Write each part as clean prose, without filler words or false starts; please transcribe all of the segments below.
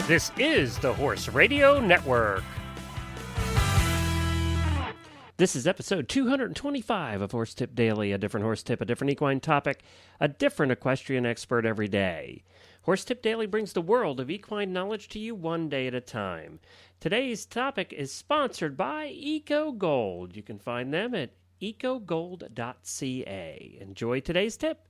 This is the Horse Radio Network. This is episode 225 of Horse Tip Daily, a different horse tip, a different equine topic, a different equestrian expert every day. Horse Tip Daily brings the world of equine knowledge to you one day at a time. Today's topic is sponsored by Eco Gold. You can find them at ecogold.ca. Enjoy today's tip.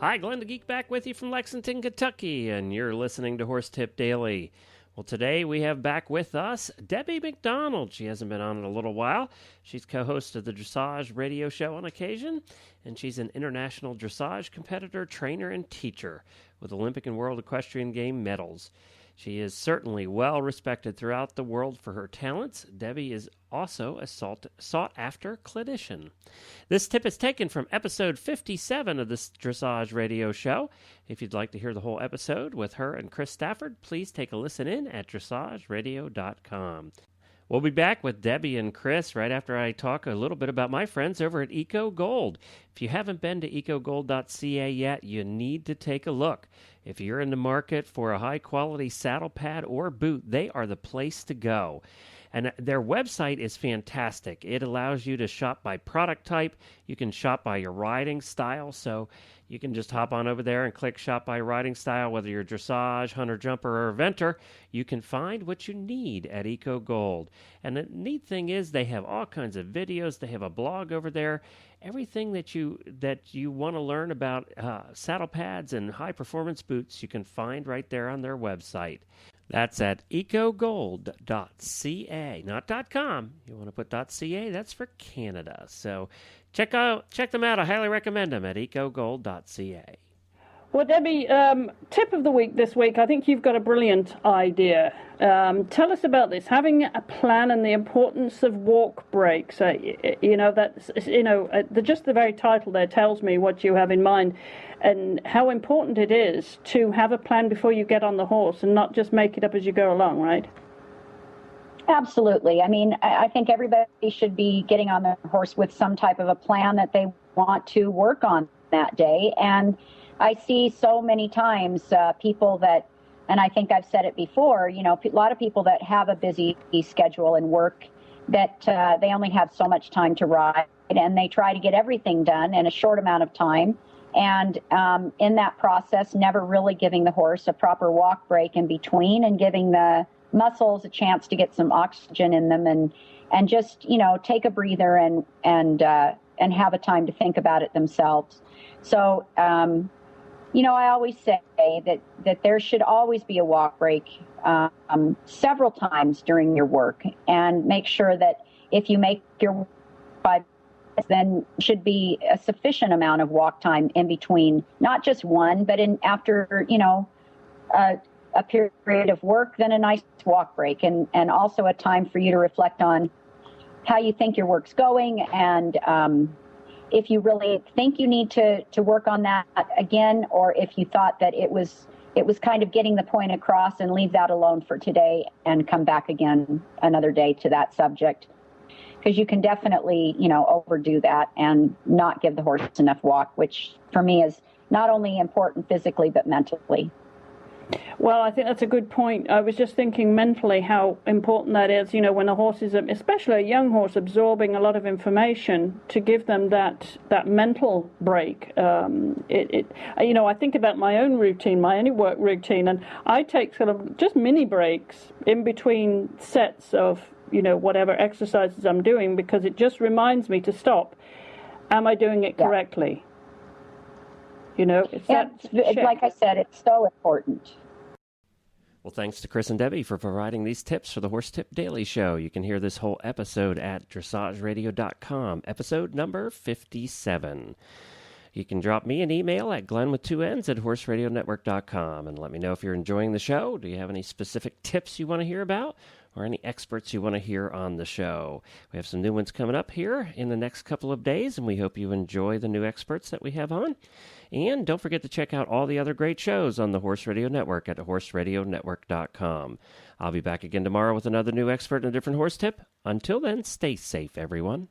Hi, Glenn the Geek back with you from Lexington, Kentucky, and you're listening to Horse Tip Daily. Well, today we have back with us Debbie McDonald. She hasn't been on in a little while. She's co-host of the Dressage Radio Show on occasion, and she's an international dressage competitor, trainer, and teacher with Olympic and World Equestrian Game medals. She is certainly well respected throughout the world for her talents. Debbie is also a sought-after clinician. This tip is taken from episode 57 of the Dressage Radio Show. If you'd like to hear the whole episode with her and Chris Stafford, please take a listen in at dressageradio.com. We'll be back with Debbie and Chris right after I talk a little bit about my friends over at Eco Gold. If you haven't been to ecogold.ca yet, you need to take a look. If you're in the market for a high-quality saddle pad or boot, they are the place to go. And their website is fantastic. It allows you to shop by product type. You can shop by your riding style. So you can just hop on over there and click shop by riding style. Whether you're dressage, hunter, jumper, or eventer, you can find what you need at Eco Gold. And the neat thing is they have all kinds of videos. They have a blog over there. Everything that you want to learn about saddle pads and high-performance boots, you can find right there on their website. That's at ecogold.ca, not .com. You want to put .ca, that's for Canada. So check them out. I highly recommend them at ecogold.ca. Well, Debbie, tip of the week this week, I think you've got a brilliant idea. Tell us about this, having a plan and the importance of walk breaks. Just the very title there tells me what you have in mind and how important it is to have a plan before you get on the horse and not just make it up as you go along, right? Absolutely. I mean, I think everybody should be getting on their horse with some type of a plan that they want to work on that day. And I see so many times people that, and I think I've said it before, a lot of people that have a busy schedule and work that they only have so much time to ride, and they try to get everything done in a short amount of time. And in that process, never really giving the horse a proper walk break in between and giving the muscles a chance to get some oxygen in them and just, take a breather and have a time to think about it themselves. So, I always say that there should always be a walk break several times during your work, and make sure that if you make your 5 minutes, then should be a sufficient amount of walk time in between, not just one, but after a period of work, then a nice walk break, and also a time for you to reflect on how you think your work's going, and if you really think you need to work on that again, or if you thought that it was kind of getting the point across, and leave that alone for today and come back again another day to that subject. Because you can definitely, overdo that and not give the horse enough walk, which for me is not only important physically, but mentally. Well, I think that's a good point. I was just thinking mentally how important that is, when a horse is, especially a young horse, absorbing a lot of information, to give them that mental break. I think about my own routine, my any work routine, and I take sort of just mini breaks in between sets of, whatever exercises I'm doing, because it just reminds me to stop. Am I doing it correctly? Like I said, it's so important. Well, thanks to Chris and Debbie for providing these tips for the Horse Tip Daily Show. You can hear this whole episode at dressageradio.com, episode number 57. You can drop me an email at glenn@horseradionetwork.com and let me know if you're enjoying the show. Do you have any specific tips you want to hear about, or any experts you want to hear on the show? We have some new ones coming up here in the next couple of days, and we hope you enjoy the new experts that we have on. And don't forget to check out all the other great shows on the Horse Radio Network at horseradionetwork.com. I'll be back again tomorrow with another new expert and a different horse tip. Until then, stay safe, everyone.